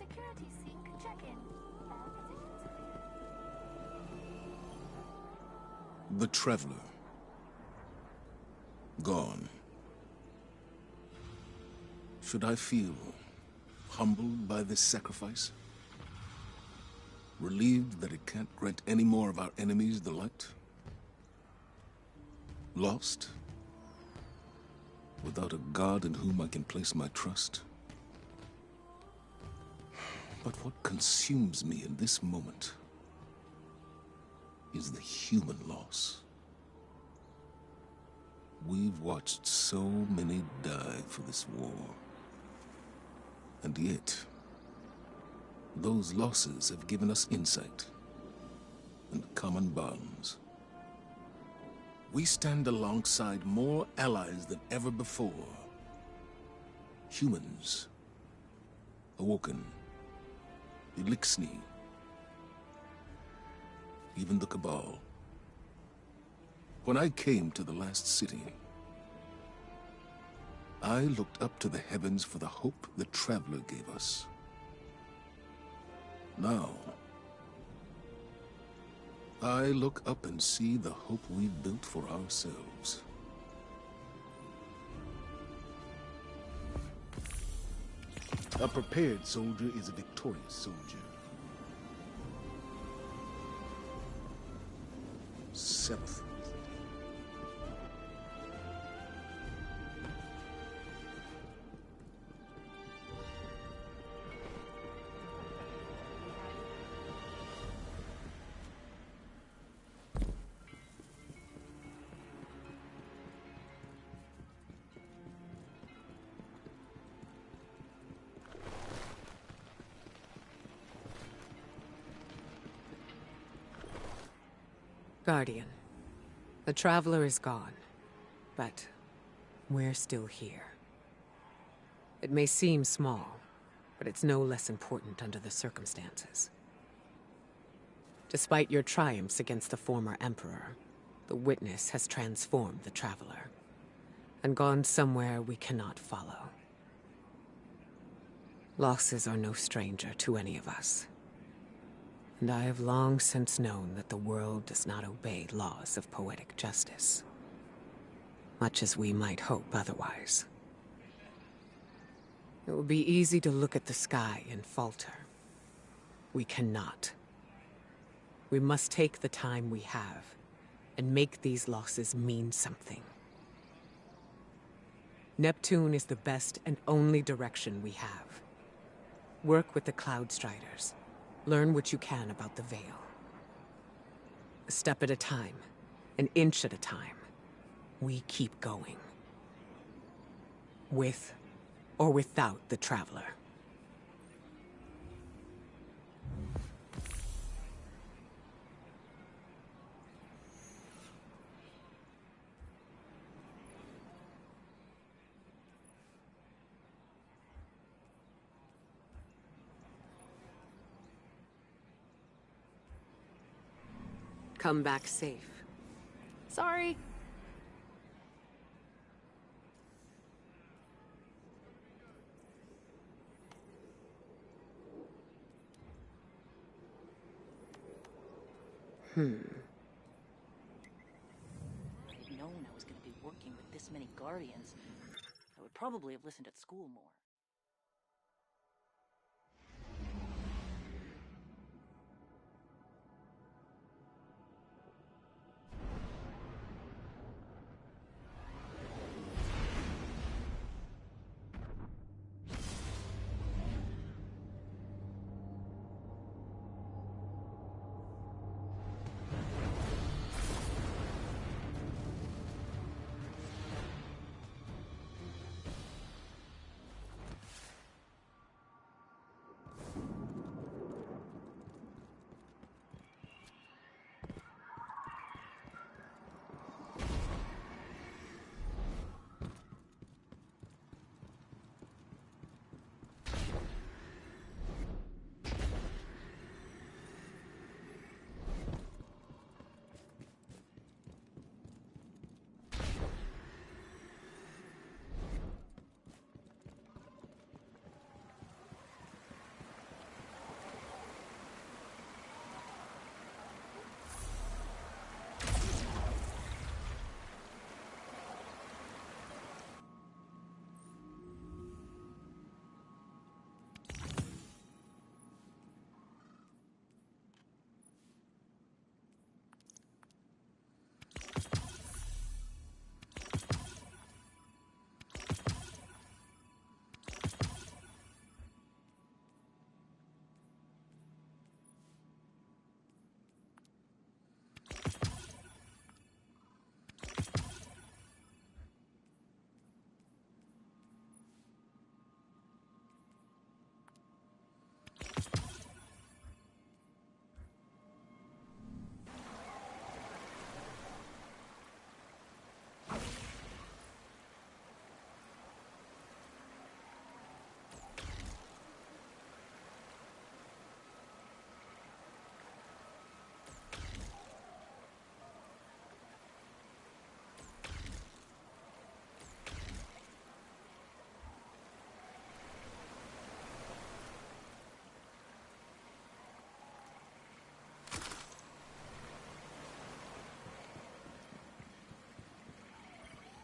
Security seek check-in. All positions clear. The Traveler. Gone. Should I feel humbled by this sacrifice? Relieved that it can't grant any more of our enemies the light? Lost? Without a god in whom I can place my trust? But what consumes me in this moment is the human loss. We've watched so many die for this war. And yet, those losses have given us insight and common bonds. We stand alongside more allies than ever before. Humans, Awoken, Eliksni, even the Cabal. When I came to the last city, I looked up to the heavens for the hope the Traveler gave us. Now, I look up and see the hope we've built for ourselves. A prepared soldier is a victorious soldier. Seventh. Guardian, the Traveler is gone, but we're still here. It may seem small, but it's no less important under the circumstances. Despite your triumphs against the former Emperor, the Witness has transformed the Traveler, and gone somewhere we cannot follow. Losses are no stranger to any of us. And I have long since known that the world does not obey laws of poetic justice, much as we might hope otherwise. It would be easy to look at the sky and falter. We cannot. We must take the time we have and make these losses mean something. Neptune is the best and only direction we have. Work with the Cloud Striders. Learn what you can about the Veil. A step at a time, an inch at a time, we keep going. With or without the Traveler. Come back safe. Sorry. If I had known I was going to be working with this many Guardians, I would probably have listened at school more.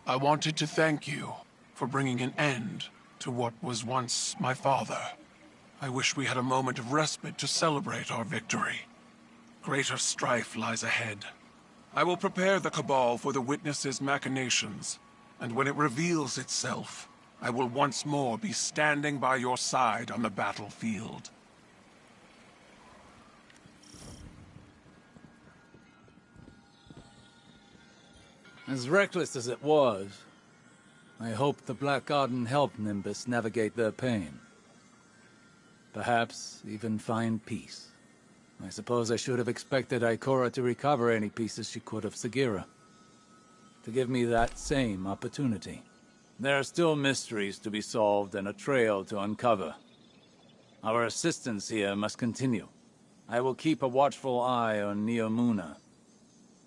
I wanted to thank you for bringing an end to what was once my father. I wish we had a moment of respite to celebrate our victory. Greater strife lies ahead. I will prepare the Cabal for the Witness's machinations, and when it reveals itself, I will once more be standing by your side on the battlefield. As reckless as it was, I hope the Black Garden helped Nimbus navigate their pain. Perhaps even find peace. I suppose I should have expected Ikora to recover any pieces she could of Sagira. To give me that same opportunity. There are still mysteries to be solved and a trail to uncover. Our assistance here must continue. I will keep a watchful eye on Neomuna.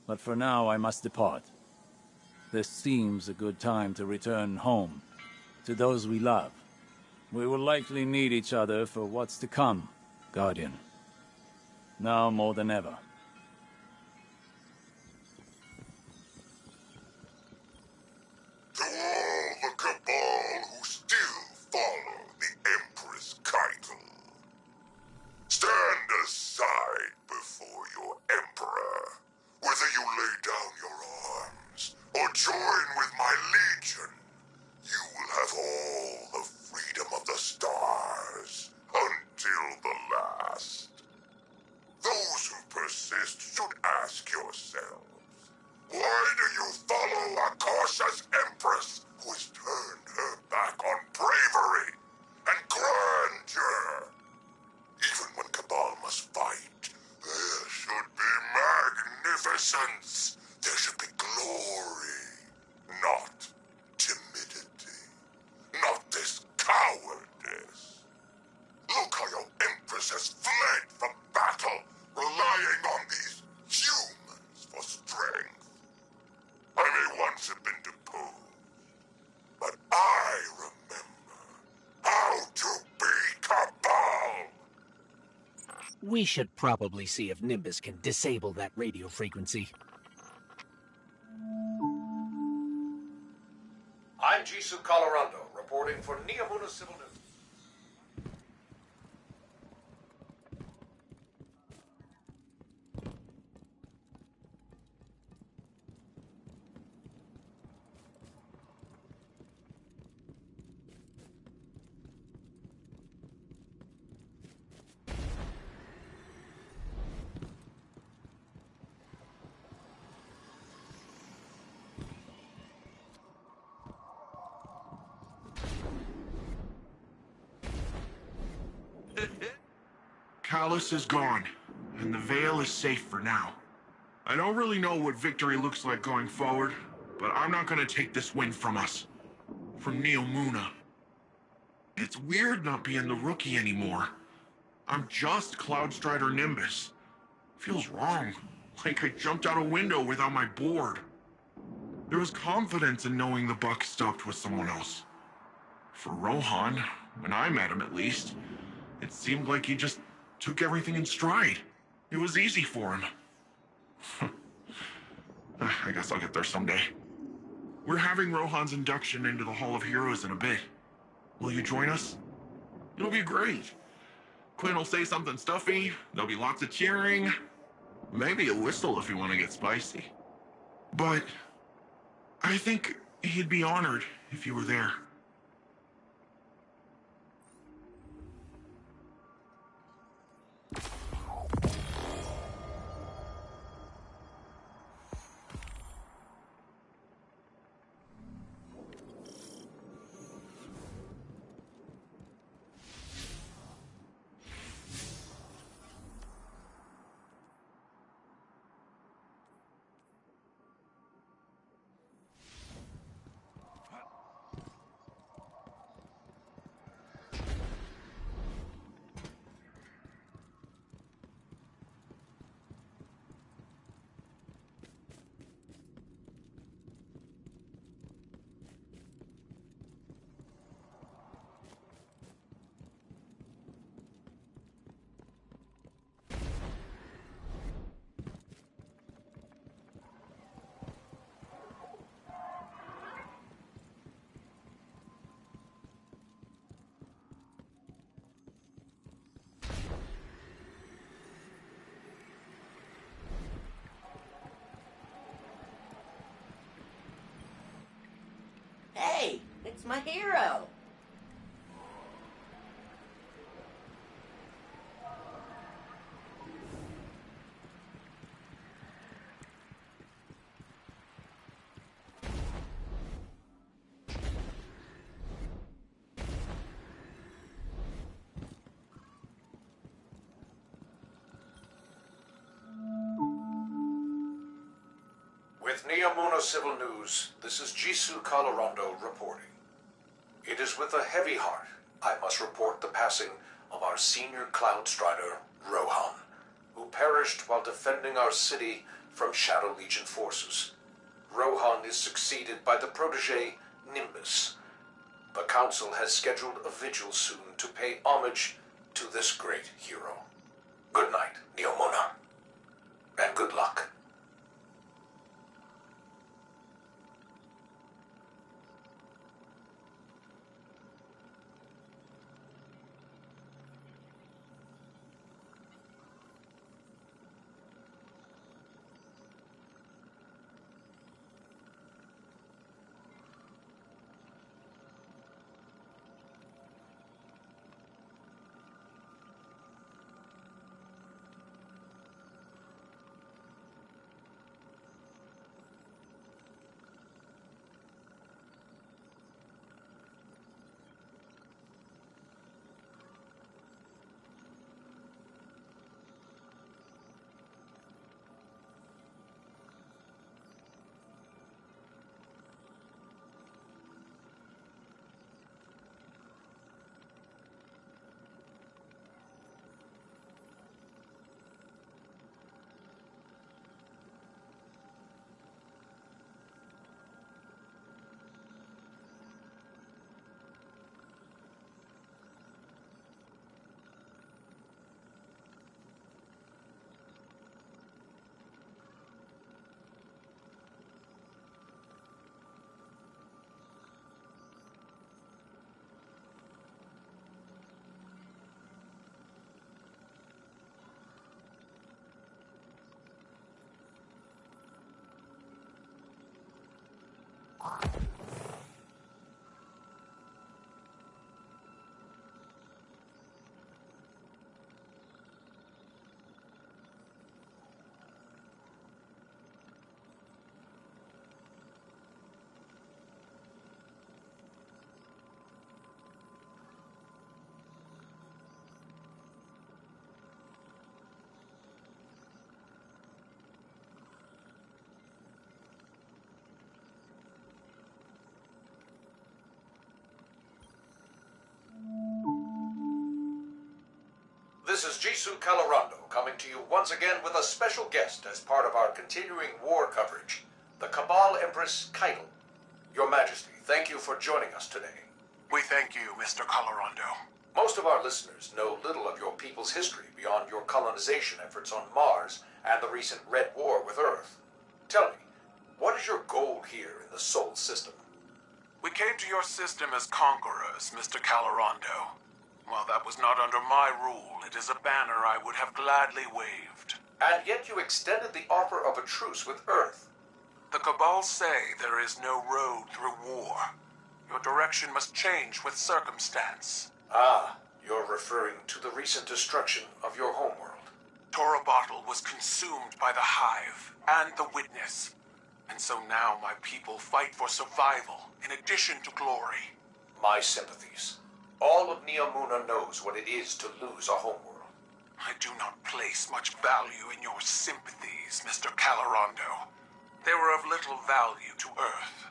But for now I must depart. This seems a good time to return home, to those we love. We will likely need each other for what's to come, Guardian. Now more than ever. To all the Cabal who still follow the Empress Keitel, stand aside before your Emperor. Whether you lay down your arms or join with my Legion, you will have all the freedom of the stars until the last. Those who persist should ask yourselves, why do you follow Akasha's Empress, who has turned her back on bravery and grandeur? Even when Cabal must fight, there should be magnificence. There should be glory, not timidity. Not this cowardice. Look how your Empress has fled from battle, relying on these humans for strength. I may once have been deposed, but I remember how to be Cabal! We should probably see if Nimbus can disable that radio frequency. I'm Jisoo Colorado, reporting for Neomuna Civil News. Callus is gone, and the Veil is safe for now. I don't really know what victory looks like going forward, but I'm not gonna take this win from us. From Neomuna. It's weird not being the rookie anymore. I'm just Cloudstrider Nimbus. Feels wrong, like I jumped out a window without my board. There was confidence in knowing the buck stopped with someone else. For Rohan, when I met him at least, it seemed like he just took everything in stride. It was easy for him. I guess I'll get there someday. We're having Rohan's induction into the Hall of Heroes in a bit. Will you join us? It'll be great. Quinn will say something stuffy, there'll be lots of cheering. Maybe a whistle if you want to get spicy. But I think he'd be honored if you were there. Hey, it's my hero. With Neomuna Civil News, this is Jisoo Calorondo reporting. It is with a heavy heart I must report the passing of our senior Cloud Strider, Rohan, who perished while defending our city from Shadow Legion forces. Rohan is succeeded by the protege, Nimbus. The Council has scheduled a vigil soon to pay homage to this great hero. Good night, Neomuna, and good luck. This is Jisoo Calorondo coming to you once again with a special guest as part of our continuing war coverage, the Cabal Empress Keitel. Your Majesty, thank you for joining us today. We thank you, Mr. Calorondo. Most of our listeners know little of your people's history beyond your colonization efforts on Mars and the recent Red War with Earth. Tell me, what is your goal here in the Sol system? We came to your system as conquerors, Mr. Calorondo. While that was not under my rule, it is a banner I would have gladly waved. And yet you extended the offer of a truce with Earth. The Cabal say there is no road through war. Your direction must change with circumstance. Ah, you're referring to the recent destruction of your homeworld. Torabottle was consumed by the Hive and the Witness. And so now my people fight for survival in addition to glory. My sympathies. All of Neomuna knows what it is to lose a homeworld. I do not place much value in your sympathies, Mr. Calorondo. They were of little value to Earth.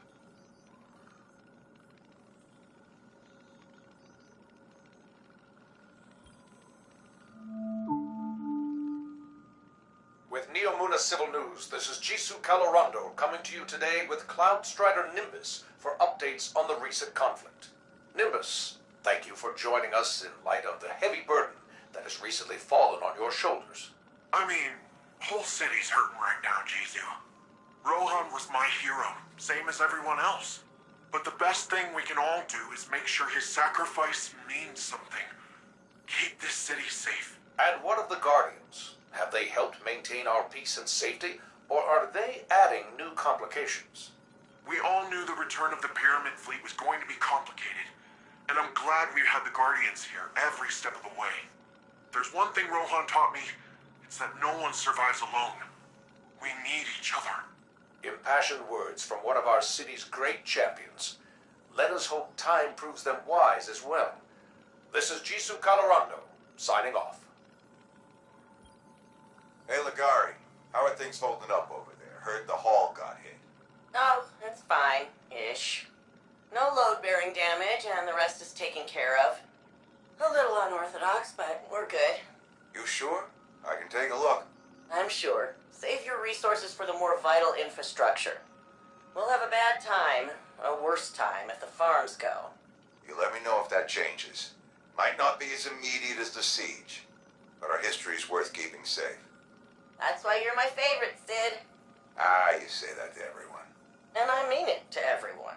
With Neomuna Civil News, this is Jisoo Calorondo coming to you today with Cloud Strider Nimbus for updates on the recent conflict. Nimbus, thank you for joining us in light of the heavy burden that has recently fallen on your shoulders. I mean, whole city's hurting right now, Jisoo. Rohan was my hero, same as everyone else. But the best thing we can all do is make sure his sacrifice means something. Keep this city safe. And what of the Guardians? Have they helped maintain our peace and safety, or are they adding new complications? We all knew the return of the Pyramid Fleet was going to be complicated, and I'm glad we had the Guardians here every step of the way. There's one thing Rohan taught me, it's that no one survives alone. We need each other. Impassioned words from one of our city's great champions. Let us hope time proves them wise as well. This is Jisoo Calorondo, signing off. Hey, Ligari. How are things holding up over there? Heard the hall got hit. Oh, it's fine. Ish. No load-bearing damage, and the rest is taken care of. A little unorthodox, but we're good. You sure? I can take a look. I'm sure. Save your resources for the more vital infrastructure. We'll have a bad time, a worse time, if the farms go. You let me know if that changes. Might not be as immediate as the siege, but our history's worth keeping safe. That's why you're my favorite, Sid. Ah, you say that to everyone. And I mean it to everyone.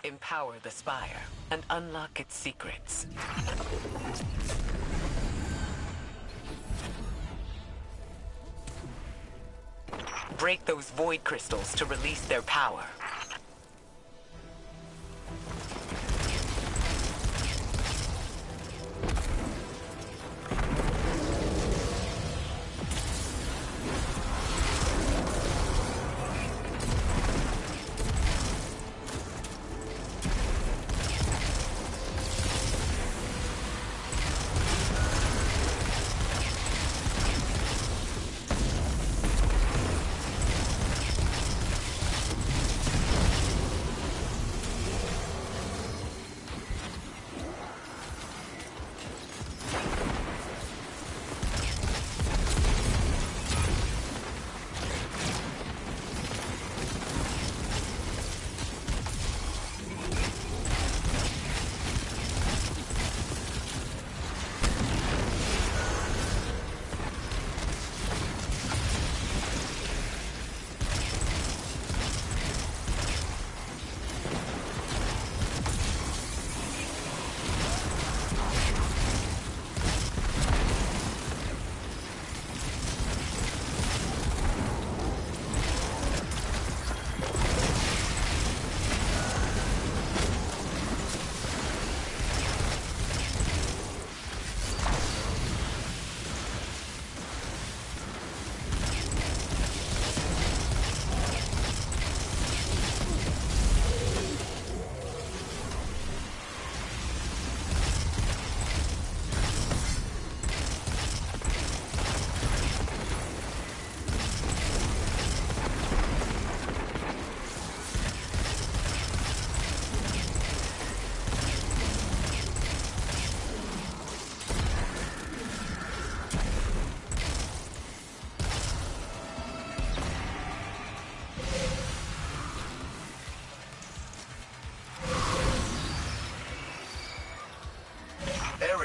Empower the Spire and unlock its secrets. Break those void crystals to release their power.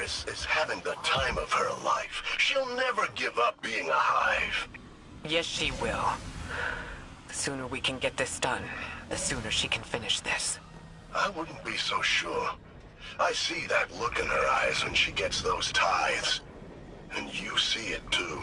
Nimbus is having the time of her life. She'll never give up being a hive. Yes, she will. The sooner we can get this done, the sooner she can finish this. I wouldn't be so sure. I see that look in her eyes when she gets those tithes. And you see it too.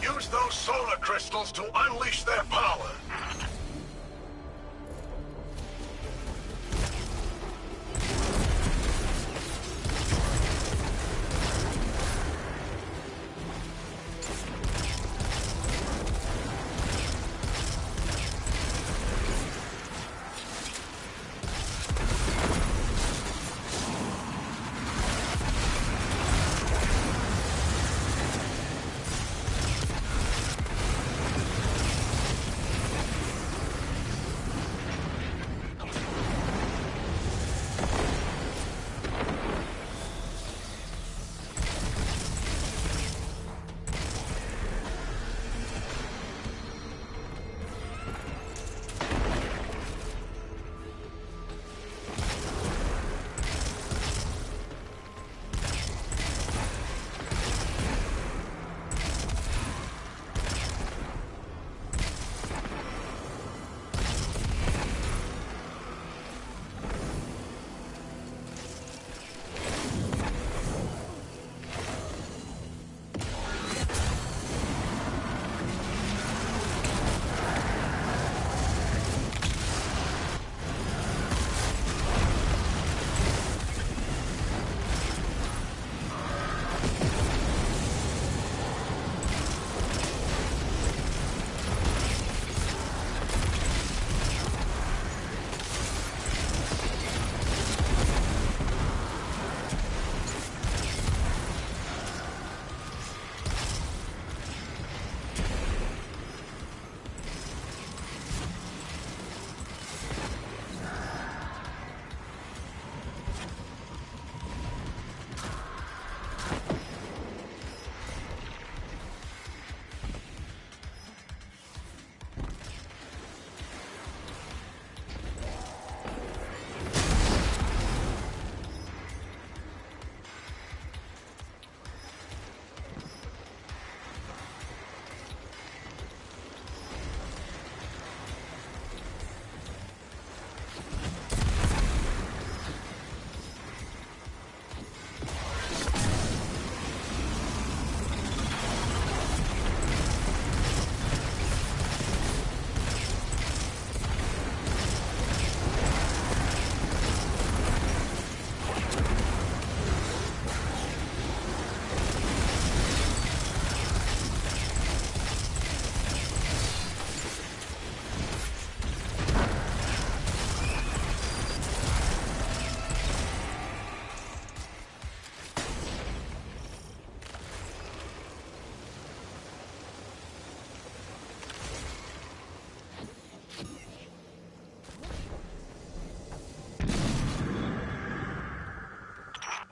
Use those solar crystals to unleash their power.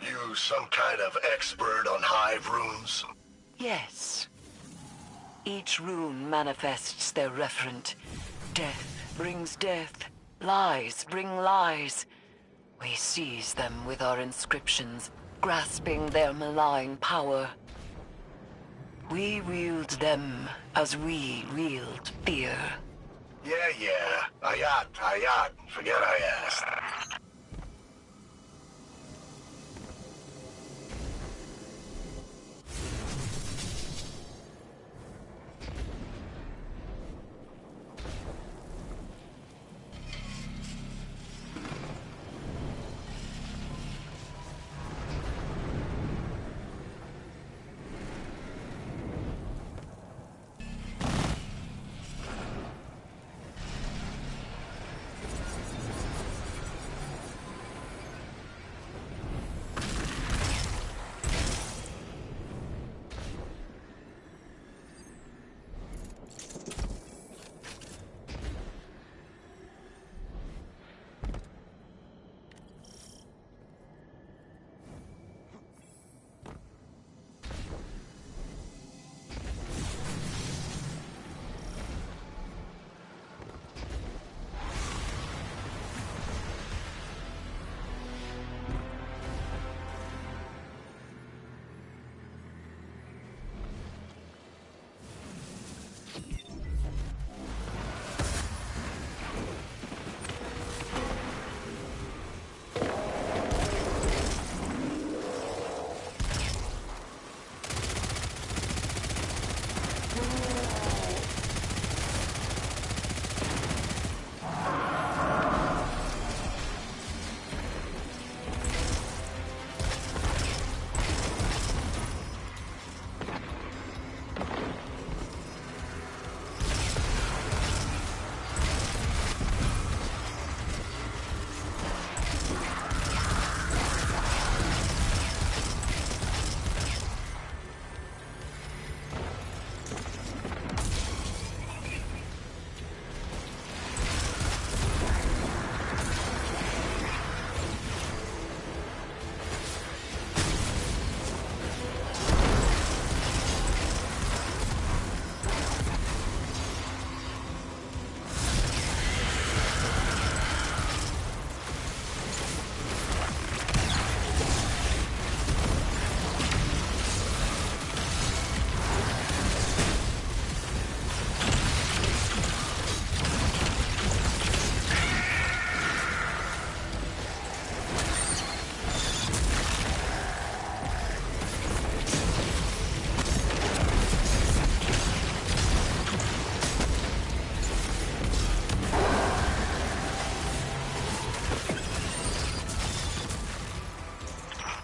You some kind of expert on hive runes? Yes. Each rune manifests their referent. Death brings death. Lies bring lies. We seize them with our inscriptions, grasping their malign power. We wield them as we wield fear. Yeah. Ayat. Forget I asked.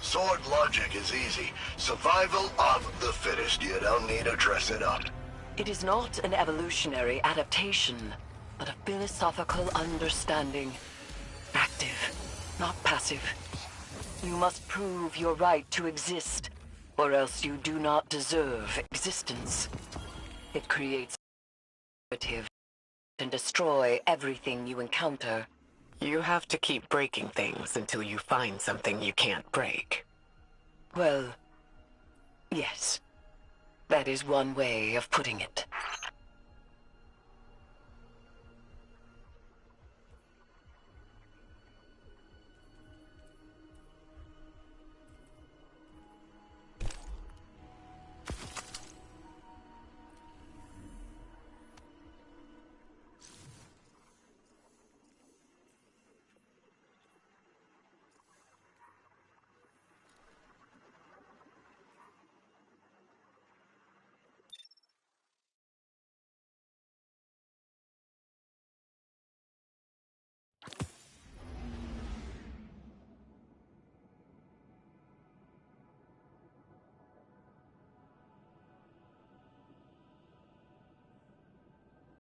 Sword logic is easy. Survival of the fittest. You don't need to dress it up. It is not an evolutionary adaptation, but a philosophical understanding. Active, not passive. You must prove your right to exist, or else you do not deserve existence. It creates narrative and destroy everything you encounter. You have to keep breaking things until you find something you can't break. Well, yes. That is one way of putting it.